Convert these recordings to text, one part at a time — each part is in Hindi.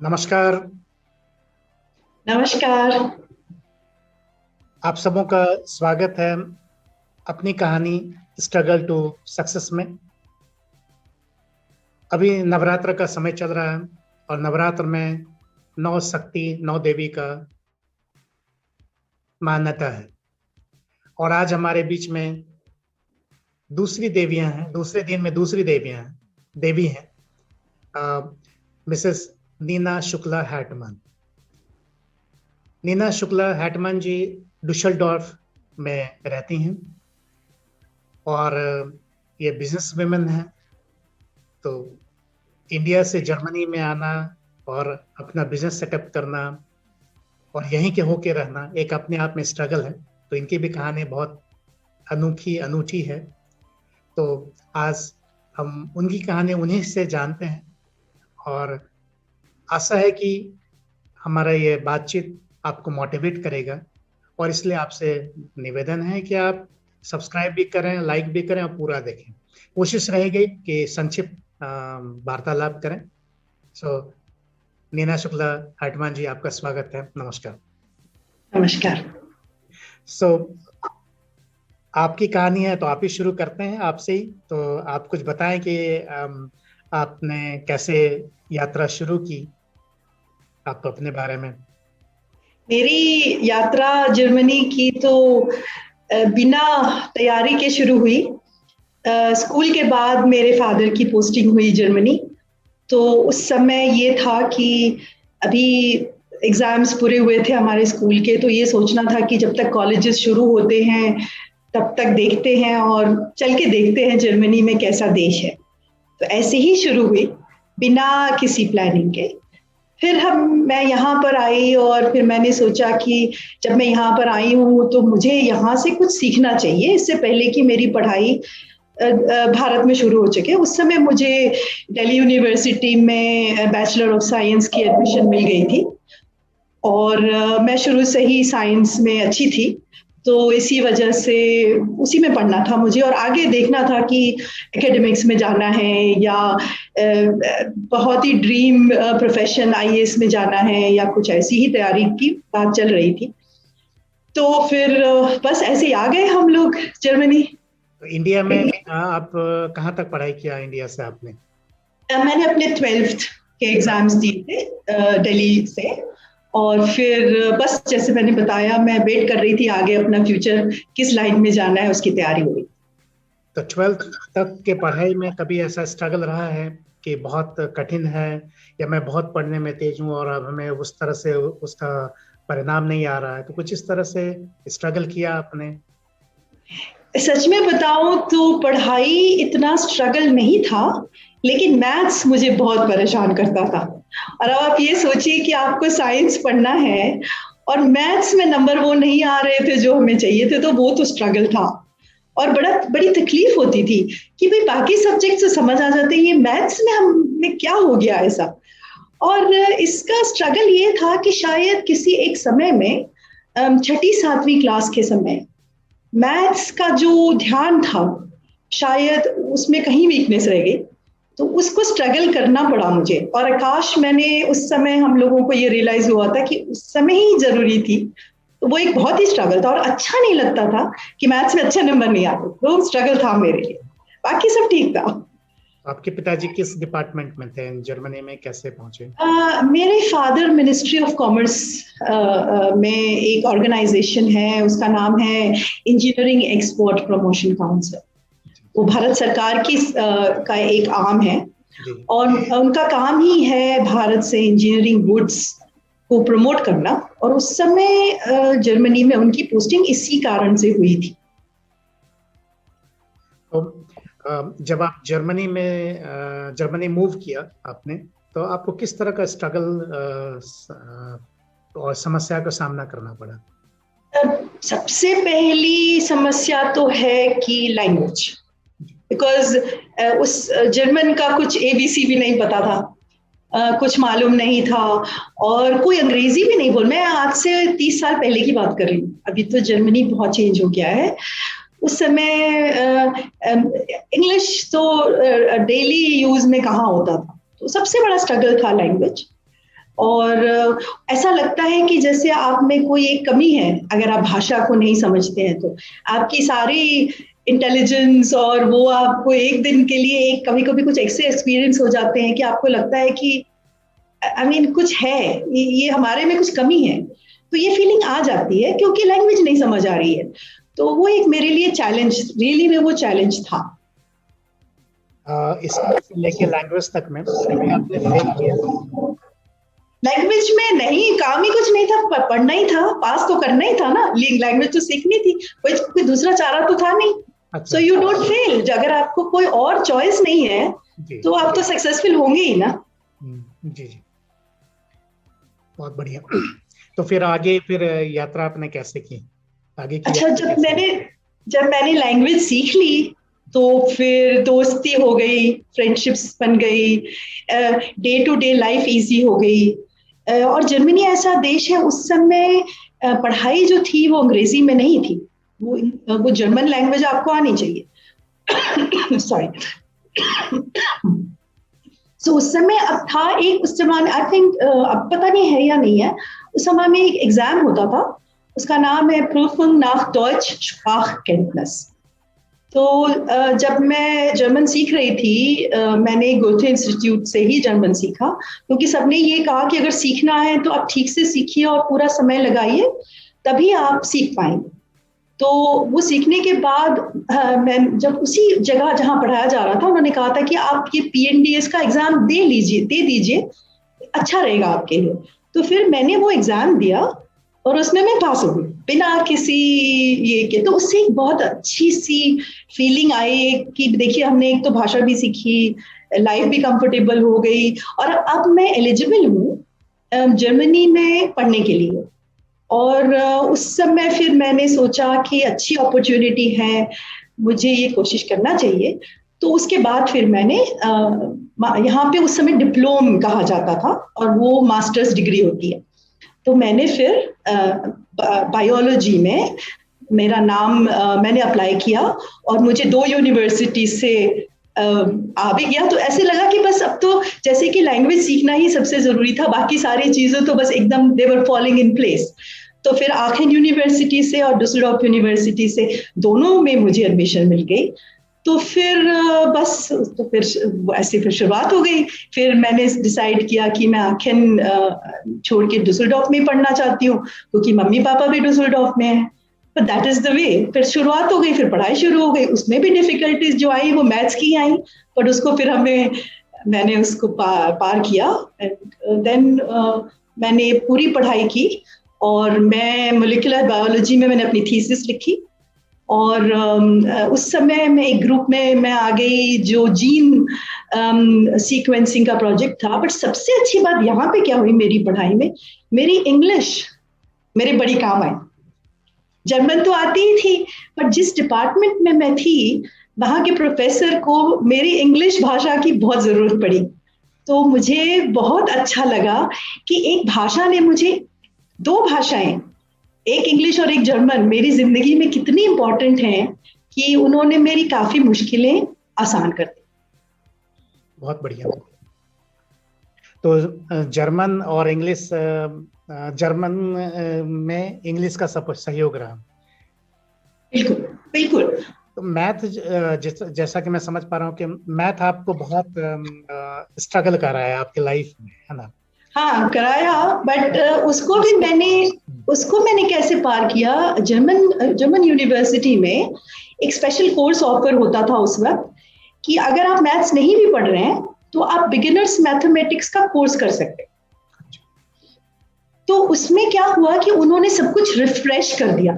नमस्कार। नमस्कार। आप सबों का स्वागत है अपनी कहानी स्ट्रगल टू सक्सेस में। अभी नवरात्र का समय चल रहा है और नवरात्र में नौ शक्ति नौ देवी का मान्यता है। और आज हमारे बीच में दूसरी देवियां हैं, दूसरे दिन में दूसरी देवियां हैं, देवी हैं, मिसेस नीना शुक्ला हैटमन। नीना शुक्ला हैटमन जी डुशलडॉर्फ में रहती हैं और ये बिजनेस वुमेन है। तो इंडिया से जर्मनी में आना और अपना बिजनेस सेटअप करना और यहीं के होके रहना एक अपने आप में स्ट्रगल है। तो इनकी भी कहानी बहुत अनोखी अनूठी है। तो आज हम उनकी कहानी उन्हीं से जानते हैं और आशा है कि हमारा ये बातचीत आपको मोटिवेट करेगा। और इसलिए आपसे निवेदन है कि आप सब्सक्राइब भी करें, लाइक भी करें और पूरा देखें। कोशिश रहेगी कि संक्षिप्त वार्तालाप करें। सो नीना शुक्ला हटमान जी, आपका स्वागत है। नमस्कार। नमस्कार। सो आपकी कहानी है तो आप ही शुरू करते हैं, आपसे ही। तो आप कुछ बताएं कि आपने कैसे यात्रा शुरू की, आप अपने बारे में। मेरी यात्रा जर्मनी की तो बिना तैयारी के शुरू हुई। स्कूल के बाद मेरे फादर की पोस्टिंग हुई जर्मनी। तो उस समय ये था कि अभी एग्जाम्स पूरे हुए थे हमारे स्कूल के, तो ये सोचना था कि जब तक कॉलेजेस शुरू होते हैं तब तक देखते हैं और चल के देखते हैं जर्मनी में कैसा देश है। तो ऐसे ही शुरू हुई बिना किसी प्लानिंग के। फिर हम मैं यहाँ पर आई और फिर मैंने सोचा कि जब मैं यहाँ पर आई हूँ तो मुझे यहाँ से कुछ सीखना चाहिए, इससे पहले कि मेरी पढ़ाई भारत में शुरू हो चुके। उस समय मुझे दिल्ली यूनिवर्सिटी में बैचलर ऑफ साइंस की एडमिशन मिल गई थी और मैं शुरू से ही साइंस में अच्छी थी। तो इसी वजह से उसी में पढ़ना था मुझे और आगे देखना था कि एकेडमिक्स में जाना है या बहुत ही ड्रीम प्रोफेशन आईएएस में जाना है या कुछ ऐसी ही तैयारी की बात चल रही थी। तो फिर बस ऐसे ही आ गए हम लोग जर्मनी। तो इंडिया में आप कहाँ तक पढ़ाई किया इंडिया से आपने? मैंने अपने 12th के एग्जाम्स दिए थे दिल्ली से। और फिर बस जैसे मैंने बताया मैं वेट कर रही थी आगे अपना फ्यूचर किस लाइन में जाना है उसकी तैयारी हो रही। तो 12th तक के पढ़ाई में कभी ऐसा स्ट्रगल रहा है कि बहुत कठिन है, या मैं बहुत पढ़ने में तेज हूँ और अब हमें उस तरह से उसका परिणाम नहीं आ रहा है, तो कुछ इस तरह से स्ट्रगल किया आपने? सच में बताऊं तो पढ़ाई इतना स्ट्रगल नहीं था, लेकिन मैथ्स मुझे बहुत परेशान करता था। और अब आप ये सोचिए कि आपको साइंस पढ़ना है और मैथ्स में नंबर वो नहीं आ रहे थे जो हमें चाहिए थे, तो वो तो स्ट्रगल था। और बड़ा बड़ी तकलीफ होती थी कि भाई बाकी सब्जेक्ट तो समझ आ जाते हैं, ये मैथ्स में हमें क्या हो गया ऐसा। और इसका स्ट्रगल ये था कि शायद किसी एक समय में छठी सातवीं क्लास के समय मैथ्स का जो ध्यान था शायद उसमें कहीं वीकनेस रह गई। तो उसको स्ट्रगल करना पड़ा मुझे और आकाश मैंने उस समय हम लोगों को ये रियलाइज हुआ था कि उस समय ही जरूरी थी। तो वो एक बहुत ही स्ट्रगल था और अच्छा नहीं लगता था कि मैथ्स में अच्छे नंबर नहीं आते, तो स्ट्रगल था मेरे लिए। बाकी सब ठीक था। आपके पिताजी किस डिपार्टमेंट में थे, जर्मनी में कैसे पहुंचे? मेरे फादर मिनिस्ट्री ऑफ कॉमर्स में एक ऑर्गेनाइजेशन है, उसका नाम है इंजीनियरिंग एक्सपोर्ट प्रमोशन काउंसिल। वो भारत सरकार की का एक आर्म है जी। और उनका काम ही है भारत से इंजीनियरिंग गुड्स को प्रमोट करना। और उस समय जर्मनी में उनकी पोस्टिंग इसी कारण से हुई थी। तो जब आप जर्मनी मूव किया आपने, तो आपको किस तरह का स्ट्रगल और समस्या का सामना करना पड़ा? सबसे पहली समस्या तो है कि लैंग्वेज, बिकॉज उस जर्मन का कुछ एबीसी भी नहीं पता था। कुछ मालूम नहीं था और कोई अंग्रेजी भी नहीं बोल। मैं आज से 30 साल पहले की बात कर रही हूँ, अभी तो जर्मनी बहुत चेंज हो गया है। उस समय इंग्लिश तो डेली यूज में कहाँ होता था, तो सबसे बड़ा स्ट्रगल था लैंग्वेज। और ऐसा लगता है कि जैसे आप में कोई एक कमी है अगर आप भाषा को नहीं समझते हैं तो। आपकी सारी इंटेलिजेंस और वो आपको एक दिन के लिए एक कभी कभी कुछ ऐसे एक्सपीरियंस हो जाते हैं कि आपको लगता है कि आई मीन कुछ है, ये हमारे में कुछ कमी है। तो ये फीलिंग आ जाती है क्योंकि लैंग्वेज नहीं समझ आ रही है। तो वो एक मेरे लिए चैलेंज, रियली में वो चैलेंज था। स्कूल से लेके लैंग्वेज तक में कभी आपने फेल किया? लैंग्वेज में नहीं, काम ही कुछ नहीं था, पढ़ना ही था, पास तो करना ही था ना, लैंग्वेज तो सीखनी थी, कोई दूसरा चारा तो था नहीं। सो अच्छा। यू डोंट फेल, अगर आपको कोई और चॉइस नहीं है जी तो आप तो सक्सेसफुल होंगे ही ना। जी जी, बहुत बढ़िया। तो फिर आगे फिर यात्रा आपने कैसे की, आगे की अच्छा, यात्रा कैसे की? जब मैंने लैंग्वेज सीख ली तो फिर दोस्ती हो गई, फ्रेंडशिप्स बन गई, day to day life easy हो गई। और जर्मनी ऐसा देश है, उस समय पढ़ाई जो थी वो अंग्रेजी में नहीं थी, वो जर्मन लैंग्वेज आपको आनी चाहिए। सॉरी। सो उस समय अब था एक, उस समय आई थिंक अब पता नहीं है या नहीं है, उस समय में एक एग्जाम होता था, उसका नाम है Prüfung nach Deutsch Sprachkenntnis। तो जब मैं जर्मन सीख रही थी, मैंने गोथे इंस्टीट्यूट से ही जर्मन सीखा, क्योंकि सबने ये कहा कि अगर सीखना है तो आप ठीक से सीखिए और पूरा समय लगाइए, तभी आप सीख पाएंगे। तो वो सीखने के बाद मैं जब उसी जगह जहाँ पढ़ाया जा रहा था, उन्होंने कहा था कि आप ये PNDS का एग्जाम दे दीजिए, अच्छा रहेगा आपके लिए। तो फिर मैंने वो एग्जाम दिया और उसमें मैं पास हो गई बिना किसी ये के। तो उससे एक बहुत अच्छी सी फीलिंग आई कि देखिए हमने एक तो भाषा भी सीखी, लाइफ भी कंफर्टेबल हो गई, और अब मैं एलिजिबल हूँ जर्मनी में पढ़ने के लिए। और उस समय फिर मैंने सोचा कि अच्छी अपॉर्चुनिटी है, मुझे ये कोशिश करना चाहिए। तो उसके बाद फिर मैंने यहाँ पे उस समय डिप्लोम कहा जाता था और वो मास्टर्स डिग्री होती है। तो मैंने फिर बायोलॉजी में मेरा नाम मैंने अप्लाई किया और मुझे 2 यूनिवर्सिटी से आ भी गया। तो ऐसे लगा कि बस अब तो जैसे कि लैंग्वेज सीखना ही सबसे जरूरी था, बाकी सारी चीजें तो बस एकदम दे वर फॉलिंग इन प्लेस। तो फिर आखिर यूनिवर्सिटी से और डुसलडॉर्फ यूनिवर्सिटी से, दोनों में मुझे एडमिशन मिल गई। तो फिर बस तो फिर ऐसे फिर शुरुआत हो गई। फिर मैंने डिसाइड किया कि मैं आखिर छोड़ के डुसलडॉर्फ में पढ़ना चाहती हूँ, क्योंकि मम्मी पापा भी डुसलडॉर्फ में है। But that is the way, फिर शुरुआत हो गई, फिर पढ़ाई शुरू हो गई। उसमें भी डिफिकल्टीज जो आई वो मैथ्स की आई, बट उसको फिर मैंने उसको पार किया। देन मैंने पूरी पढ़ाई की और मैं मोलिकुलर बायोलॉजी में मैंने अपनी थीसिस लिखी। और उस समय मैं एक ग्रुप में मैं आ गई जो जीन सीक्वेंसिंग का प्रोजेक्ट था। बट सबसे अच्छी बात यहाँ पे क्या हुई मेरी पढ़ाई में, मेरी इंग्लिश मेरे बड़ी काम आई। जर्मन तो आती ही थी, पर जिस डिपार्टमेंट में मैं थी वहां के प्रोफेसर को मेरी इंग्लिश भाषा की बहुत जरूरत पड़ी। तो मुझे बहुत अच्छा लगा कि एक भाषा ने मुझे, 2 भाषाएं, एक इंग्लिश और एक जर्मन, मेरी जिंदगी में कितनी इंपॉर्टेंट हैं कि उन्होंने मेरी काफी मुश्किलें आसान कर दी। बहुत बढ़िया। तो जर्मन और इंग्लिश, जर्मन में इंग्लिश का सब सहयोग रहा। बिल्कुल बिल्कुल। तो मैथ, जैसा कि मैं समझ पा रहा हूँ कि मैथ आपको बहुत स्ट्रगल कर रहा है आपकी लाइफ में, है ना? हाँ कराया, बट उसको मैंने कैसे पार किया, जर्मन यूनिवर्सिटी में एक स्पेशल कोर्स ऑफर होता था उस वक्त, कि अगर आप मैथ्स नहीं भी पढ़ रहे हैं तो आप बिगिनर्स मैथमेटिक्स का कोर्स कर सकते हैं। तो उसमें क्या हुआ कि उन्होंने सब कुछ रिफ्रेश कर दिया,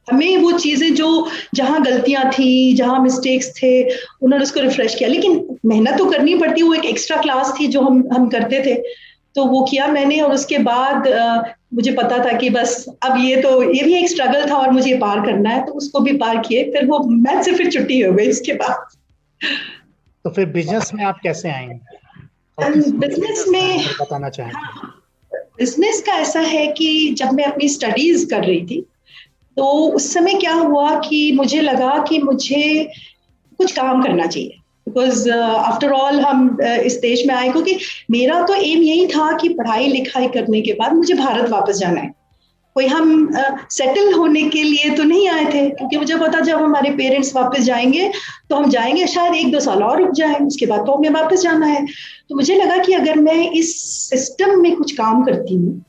हमें वो चीजें जो जहां गलतियां थी, जहां मिस्टेक्स थे, उन्होंने उसको रिफ्रेश किया। लेकिन मेहनत तो करनी पड़ती, वो एक एक्स्ट्रा क्लास थी जो हम करते थे। तो वो किया मैंने, और उसके बाद मुझे पता था कि बस अब ये भी एक स्ट्रगल था और मुझे पार करना है, तो उसको भी पार किए। फिर वो मैथ से फिर छुट्टी हो गई उसके बाद। तो फिर बिजनेस में आप कैसे आएंगे और किस बिजनेस बिजनेस में में, अगर बताना चाहें तो? बिजनेस का ऐसा है कि जब मैं अपनी स्टडीज कर रही थी तो उस समय क्या हुआ कि मुझे लगा कि मुझे कुछ काम करना चाहिए, बिकॉज आफ्टर ऑल हम इस देश में आए क्योंकि मेरा तो एम यही था कि पढ़ाई लिखाई करने के बाद मुझे भारत वापस जाना है। कोई हम सेटल होने के लिए तो नहीं आए थे, क्योंकि मुझे पता जब हमारे पेरेंट्स वापस जाएंगे तो हम जाएंगे शायद 1-2 साल और रुक जाए, उसके बाद तो हमें वापस जाना है। तो मुझे लगा कि अगर मैं इस सिस्टम में कुछ काम करती हूँ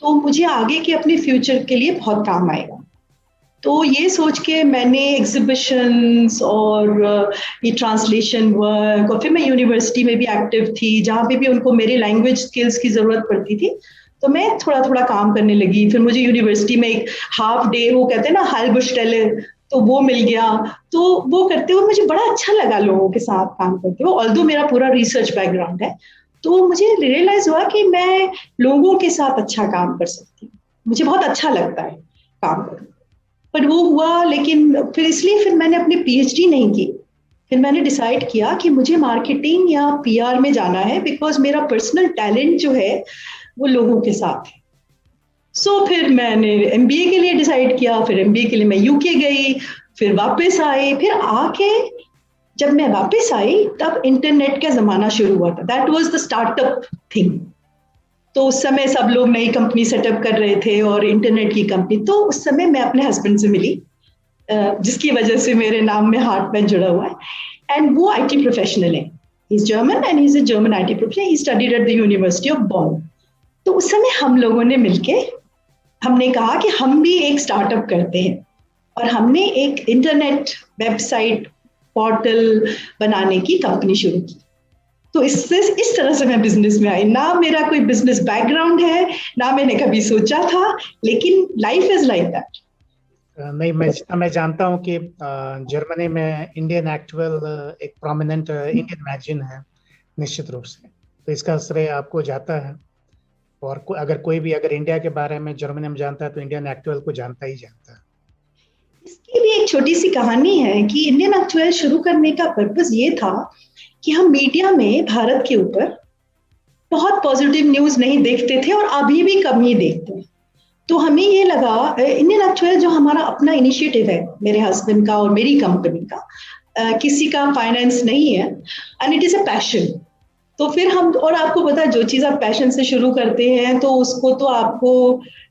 तो मुझे आगे के अपने फ्यूचर के लिए बहुत काम आएगा। तो ये सोच के मैंने एग्जीबिशंस और ये ट्रांसलेशन वर्क, और फिर मैं यूनिवर्सिटी में भी एक्टिव थी जहाँ पे भी उनको मेरे लैंग्वेज स्किल्स की ज़रूरत पड़ती थी, तो मैं थोड़ा थोड़ा काम करने लगी। फिर मुझे यूनिवर्सिटी में एक हाफ डे, वो कहते हैं ना हालबुस्टेले, तो वो मिल गया। तो वो करते हुए मुझे बड़ा अच्छा लगा लोगों के साथ काम करते हुए, ऑल्दो मेरा पूरा रिसर्च बैकग्राउंड है। तो मुझे रियलाइज हुआ कि मैं लोगों के साथ अच्छा काम कर सकती हूँ, मुझे बहुत अच्छा लगता है काम करना। पर वो हुआ, लेकिन फिर इसलिए फिर मैंने अपनी पीएचडी नहीं की। फिर मैंने डिसाइड किया कि मुझे मार्केटिंग या पीआर में जाना है, बिकॉज मेरा पर्सनल टैलेंट जो है वो लोगों के साथ है। सो फिर मैंने एमबीए के लिए डिसाइड किया। फिर एमबीए के लिए मैं यूके गई, फिर वापस आई। फिर आके जब मैं वापस आई तब इंटरनेट का जमाना शुरू हुआ था, that was the startup thing. तो उस समय सब लोग नई कंपनी सेटअप कर रहे थे और इंटरनेट की कंपनी। तो उस समय मैं अपने हस्बैंड से मिली, जिसकी वजह से मेरे नाम में हार्टमैन जुड़ा हुआ है। एंड वो आईटी प्रोफेशनल है, he is German and he is a German IT professional, he studied at the university of Bonn. तो उस समय हम लोगों ने मिलके हमने कहा कि हम भी एक स्टार्टअप करते हैं, और हमने एक इंटरनेट वेबसाइट पोर्टल बनाने की कंपनी शुरू की। तो इससे इस तरह से मैं बिजनेस में आई। ना मेरा कोई बिजनेस बैकग्राउंड है, ना मैंने कभी सोचा था, लेकिन लाइफ इज लाइक दैट। नहीं, मैं जानता हूँ कि जर्मनी में इंडियन एक्चुअल एक प्रोमिनेंट इंडियन मैगजीन है, निश्चित रूप से, तो इसका श्रेय आपको जाता है। और अगर इंडिया के बारे में जर्मनी में जानता है तो इंडियन एक्चुअल को जानता ही जानता है। इसकी भी एक छोटी सी कहानी है कि इंडियन एक्चुअल शुरू करने का पर्पस ये था कि हम मीडिया में भारत के ऊपर बहुत पॉजिटिव न्यूज नहीं देखते थे, और अभी भी कम ही देखते हैं। तो हमें ये लगा, इंडियन एक्चुअल जो हमारा अपना इनिशिएटिव है, मेरे हस्बैंड का और मेरी कंपनी का, किसी का फाइनेंस नहीं है, and it is a passion. तो फिर हम, और आपको पता है जो चीज आप पैशन से शुरू करते हैं तो उसको तो आपको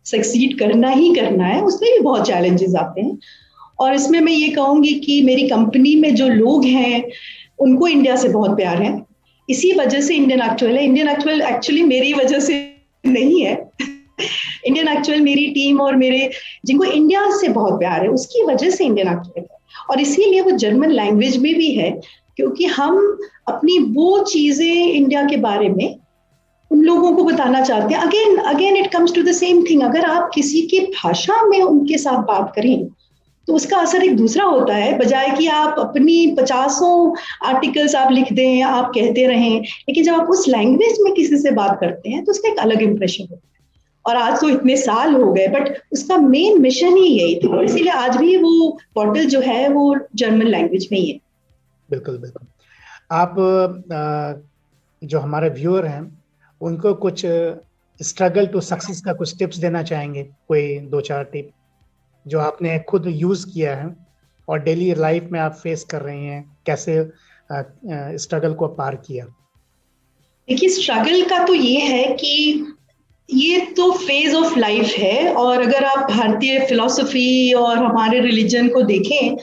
सक्सीड करना ही करना है, उसमें भी बहुत चैलेंजेस आते हैं। और इसमें मैं ये कहूंगी कि मेरी कंपनी में जो लोग हैं उनको इंडिया से बहुत प्यार है, इसी वजह से इंडियन एक्चुअल है। इंडियन एक्चुअल एक्चुअली मेरी वजह से नहीं है, इंडियन एक्चुअल मेरी टीम और मेरे जिनको इंडिया से बहुत प्यार है उसकी वजह से इंडियन एक्चुअल है। और इसीलिए वो जर्मन लैंग्वेज में भी है, क्योंकि हम अपनी वो चीजें इंडिया के बारे में उन लोगों को बताना चाहते हैं। Again again it comes to the same thing, अगर आप किसी की भाषा में उनके साथ बात करें तो उसका असर एक दूसरा होता है, बजाय कि आप अपनी 50 आर्टिकल्स आप लिख दें, आप कहते रहें। लेकिन जब आप उस लैंग्वेज में किसी से बात करते हैं तो उसका एक अलग इंप्रेशन होता है। और आज तो इतने साल हो गए, बट उसका मेन मिशन ही यही था, इसीलिए आज भी वो पोर्टल जो है वो जर्मन लैंग्वेज में ही है। बिल्कुल बिल्कुल। आप जो हमारे व्यूअर हैं उनको कुछ स्ट्रगल टू सक्सेस का कुछ टिप्स देना चाहेंगे? कोई 2-4 टिप जो आपने खुद यूज किया है और डेली लाइफ में आप फेस कर रही हैं, कैसे स्ट्रगल को पार किया? देखिए, स्ट्रगल का तो ये है कि ये तो फेज ऑफ लाइफ है, और अगर आप भारतीय फिलॉसफी और हमारे रिलीजन को देखें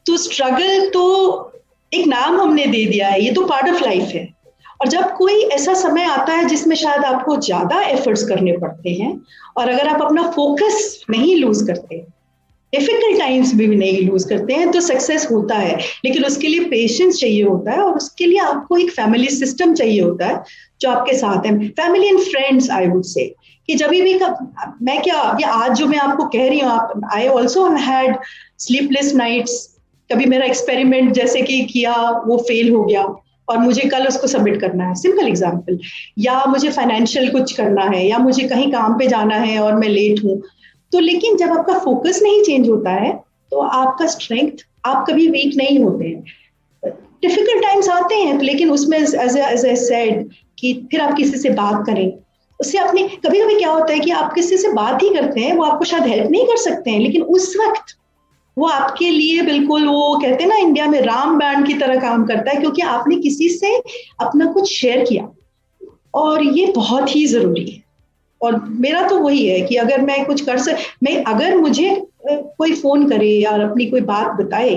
तो स्ट्रगल तो एक नाम हमने दे दिया है, ये तो पार्ट ऑफ लाइफ है। और जब कोई ऐसा समय आता है जिसमें शायद आपको ज्यादा एफर्ट्स करने पड़ते हैं, और अगर आप अपना फोकस नहीं लूज करते, डिफिकल्ट टाइम्स में भी नहीं लूज करते हैं, तो सक्सेस होता है। लेकिन उसके लिए पेशेंस चाहिए होता है, और उसके लिए आपको एक फैमिली सिस्टम चाहिए होता है जो आपके साथ है, family and friends. I would say कि जब भी मैं क्या, ये आज जो मैं आपको कह रही हूँ, आप, I also had sleepless nights. कभी मेरा एक्सपेरिमेंट जैसे कि किया वो फेल हो गया और मुझे कल उसको सबमिट करना है, सिंपल एग्जाम्पल, या मुझे फाइनेंशियल कुछ करना है, या मुझे कहीं काम पे जाना है और मैं लेट हूँ। तो लेकिन जब आपका फोकस नहीं चेंज होता है तो आपका स्ट्रेंथ, आप कभी वीक नहीं होते हैं। डिफिकल्ट टाइम्स आते हैं, लेकिन उसमें एज ए सेड कि फिर आप किसी से बात करें, उससे अपनी, कभी कभी क्या होता है कि आप किसी से बात ही करते हैं, वो आपको शायद हेल्प नहीं कर सकते हैं, लेकिन उस वक्त वो आपके लिए बिल्कुल, वो कहते हैं ना इंडिया में रामबाण की तरह काम करता है, क्योंकि आपने किसी से अपना कुछ शेयर किया, और ये बहुत ही जरूरी है। और मेरा तो वही है कि अगर मैं कुछ मैं अगर मुझे कोई फोन करे या अपनी कोई बात बताए,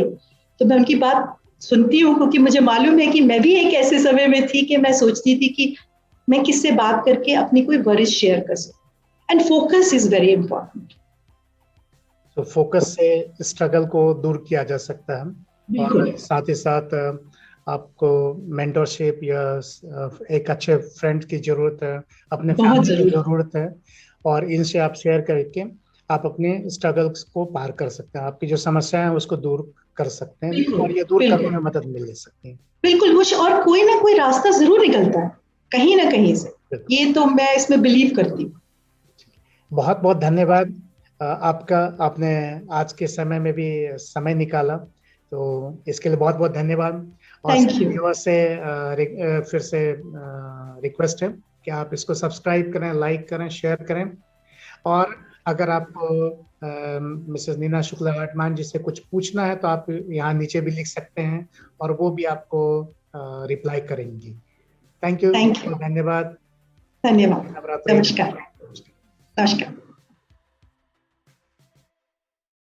तो मैं उनकी बात सुनती हूँ, क्योंकि मुझे मालूम है कि मैं भी एक ऐसे समय में थी कि मैं सोचती थी कि मैं किससे बात करके अपनी कोई वरिश शेयर कर सकूं। And focus is very important. तो फोकस से स्ट्रगल को दूर किया जा सकता है, और बिल्कुल, साथ ही साथ आपको मेंटरशिप या एक अच्छे फ्रेंड की जरूरत है, अपने बहुत फैमिली की जरूरी। जरूरत है। और इनसे आप शेयर करके आप अपने स्ट्रगल्स को पार कर सकते हैं, आपकी जो समस्याएं हैं उसको दूर कर सकते हैं, बिल्कुल, और ये दूर करने बिल्कुल, में मदद मिल सकती है। बिल्कुल, कुछ और कोई ना कोई रास्ता जरूर निकलता है, कहीं ना कहीं से। बिल्कुल। ये तो मैं इसमें बिलीव करती हूँ। बहुत बहुत धन्यवाद आपका, आपने आज के समय में भी समय निकाला, तो इसके लिए बहुत बहुत धन्यवाद। और थैंक सभी यू। व्यूअर्स से फिर से रिक्वेस्ट है कि आप इसको सब्सक्राइब करें, लाइक करें, शेयर करें। और अगर आपको मिसेस नीना शुक्ला वर्तमान जी से कुछ पूछना है तो आप यहाँ नीचे भी लिख सकते हैं, और वो भी आपको रिप्लाई करेंगी। Thank you, thank you. बहुत धन्यवाद। धन्यवाद। नवरात्रि। नमस्कार। नमस्कार।